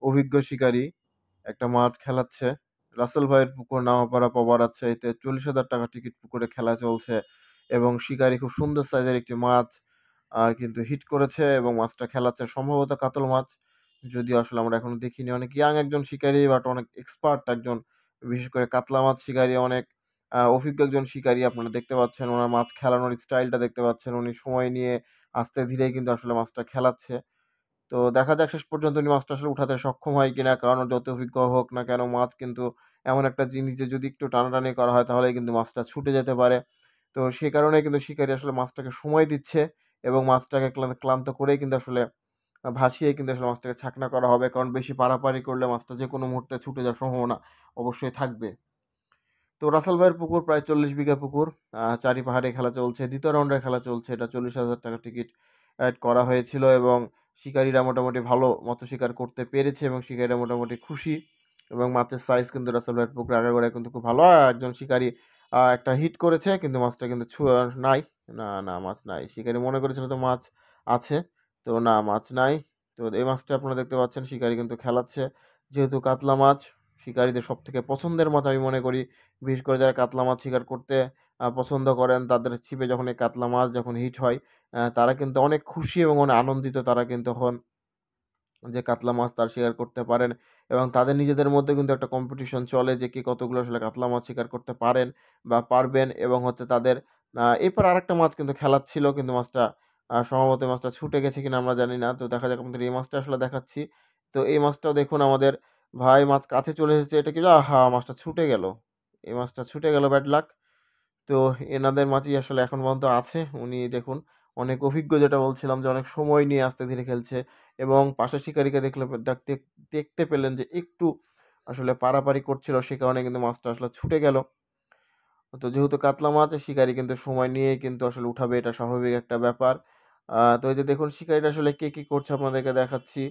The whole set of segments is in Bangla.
অভিজ্ঞ শিকারী একটা মাছ খেলাচ্ছে। রাসেল ভাইয়ের পুকুর নামাপাড়া পবা রাজশাহীতে ৪০,০০০ টাকা টিকিট পুকুরে খেলা চলছে এবং শিকারী খুব সুন্দর সাইজের একটি মাছ কিন্তু হিট করেছে এবং মাছটা খেলাচ্ছে সম্ভবত কাতল মাছ। যদিও আসলে আমরা এখনো দেখিনি। অনেক ইয়াং একজন শিকারী বাট অনেক এক্সপার্ট একজন, বিশেষ করে কাতলা মাছ শিকারী অনেক অভিজ্ঞ একজন শিকারী। আপনারা দেখতে পাচ্ছেন উনার মাছ খেলানোর স্টাইলটা দেখতে পাচ্ছেন। উনি সময় নিয়ে আস্তে ধীরে কিন্তু আসলে মাছটা খেলাচ্ছে। তো দেখা যাক শেষ পর্যন্ত উনি মাছটা আসলে উঠাতে সক্ষম হয় কিনা। কারণ যত অভিজ্ঞ হোক না কেন মাছ কিন্তু এমন একটা জিনিস যে যদি একটু টানাটানি করা হয় তাহলেই কিন্তু মাছটা ছুটে যেতে পারে। তো সে কারণেই কিন্তু শিকারী আসলে মাছটাকে সময় দিচ্ছে এবং মাছটাকে ক্লান্ত করেই কিন্তু আসলে ভাসিয়ে কিন্তু আসলে মাছটাকে ছাঁকনা করা হবে। কারণ বেশি পারাপারি করলে মাছটা যেকোনো মুহূর্তে ছুটে যাওয়ার সম্ভাবনা অবশ্যই থাকবে। তো রাসেল ভাইয়ের পুকুর প্রায় ৪০ বিঘা পুকুর। চারি পাহাড়ে খেলা চলছে। দ্বিতীয় রাউন্ডের খেলা চলছে। এটা ৪০,০০০ টাকা টিকিট অ্যাড করা হয়েছিল এবং শিকারীরা মোটামুটি ভালো মৎস্য শিকার করতে পেরেছে এবং শিকারীরা মোটামুটি খুশি এবং মাছের সাইজ কিন্তু রাসেল ভাইয়ের পুকুরে আগাগোড়ায় কিন্তু খুব ভালো। একজন শিকারী একটা হিট করেছে কিন্তু মাছটা কিন্তু নাই। না মাছ নাই। শিকারী মনে করেছিল তো মাছ আছে। তো না মাছ নাই। তো এই মাছটা আপনারা দেখতে পাচ্ছেন শিকারী কিন্তু খেলাচ্ছে। যেহেতু কাতলা মাছ শিকারীদের সবথেকে পছন্দের মাছ আমি মনে করি। বিশেষ করে যারা কাতলা মাছ শিকার করতে পছন্দ করেন তাদের ছিপে যখন এই কাতলা মাছ যখন হিট হয় তারা কিন্তু অনেক খুশি এবং অনেক আনন্দিত তারা কিন্তু হন যে কাতলা মাছ তারা শিকার করতে পারেন এবং তাদের নিজেদের মধ্যে কিন্তু একটা কম্পিটিশন চলে যে কে কতগুলো আসলে কাতলা মাছ শিকার করতে পারেন বা পারবেন এবং হচ্ছে তাদের এরপর আরেকটা মাছ কিন্তু খেলাচ্ছিল কিন্তু মাছটা সম্ভবত এই মাছটা ছুটে গেছে কিনা আমরা জানি না। তো দেখা যাক আপনাদের এই মাছটা আসলে দেখাচ্ছি। তো এই মাছটাও দেখুন আমাদের ভাই মাছ কাছে চলে এসেছে, এটা কি আহা মাছটা ছুটে গেল। এই মাছটা ছুটে গেল, ব্যাড লাক। তো এনাদের মাঝেই আসলে এখন পর্যন্ত আছে। উনি দেখুন অনেক অভিজ্ঞ, যেটা বলছিলাম যে অনেক সময় নিয়ে আস্তে ধীরে খেলছে এবং পাশের শিকারীকে দেখতে পেলেন যে একটু আসলে পারাপারি করছিল, সে কারণে কিন্তু মাছটা আসলে ছুটে গেল। তো যেহেতু কাতলা মাছ শিকারী কিন্তু সময় নিয়েই কিন্তু আসলে উঠাবে, এটা স্বাভাবিক একটা ব্যাপার। তো এই যে দেখুন শিকারীটা আসলে কে কি করছে আপনাদেরকে দেখাচ্ছি।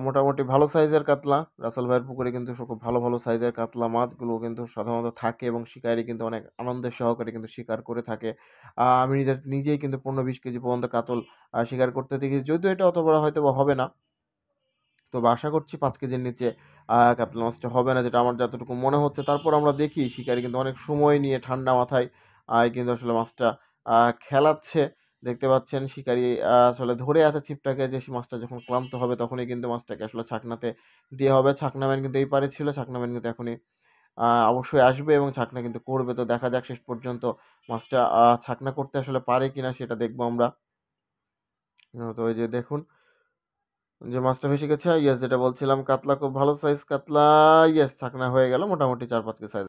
মোটামুটি ভালো সাইজের কাতলা। রাসেল ভাইয়ের পুকুরে কিন্তু খুব ভালো, ভালো সাইজের কাতলা মাছগুলো কিন্তু সাধারণত থাকে এবং শিকারী কিন্তু অনেক আনন্দের সহকারে কিন্তু শিকার করে থাকে। আমি নিজেই কিন্তু ১৫-২০ কেজি পর্যন্ত কাতল শিকার করতে দেখেছি। যদিও এটা অত বড় হয়তোবা হবে না। তবে আশা করছি ৫ কেজির নিচে কাতলা মাছটা হবে না, যেটা আমার যতটুকু মনে হচ্ছে। তারপর আমরা দেখি শিকারী কিন্তু অনেক সময় নিয়ে ঠান্ডা মাথায় কিন্তু আসলে মাছটা খেলাচ্ছে। দেখতে পাচ্ছেন শিকারী আসলে ধরে আছে ছিপটাকে, যে মাছটা যখন ক্লান্ত হবে তখনই কিন্তু মাছটাকে আসলে ছাকনাতে দিয়ে হবে। ছাকনাম্যান কিন্তু এই পারে ছিল। ছাকনাম্যান কিন্তু এখনই অবশ্যই আসবে এবং ছাকনা কিন্তু করবে। তো দেখা যাক শেষ পর্যন্ত মাছটা ছাকনা করতে আসলে পারে কিনা সেটা দেখবো আমরা। তো এই যে দেখুন যে মাছটা ভেসে গেছে। ইয়েস, যেটা বলছিলাম কাতলা খুব ভালো সাইজ কাতলা। ইয়েস, ছাকনা হয়ে গেল মোটামুটি ৪-৫ কেজি সাইজ।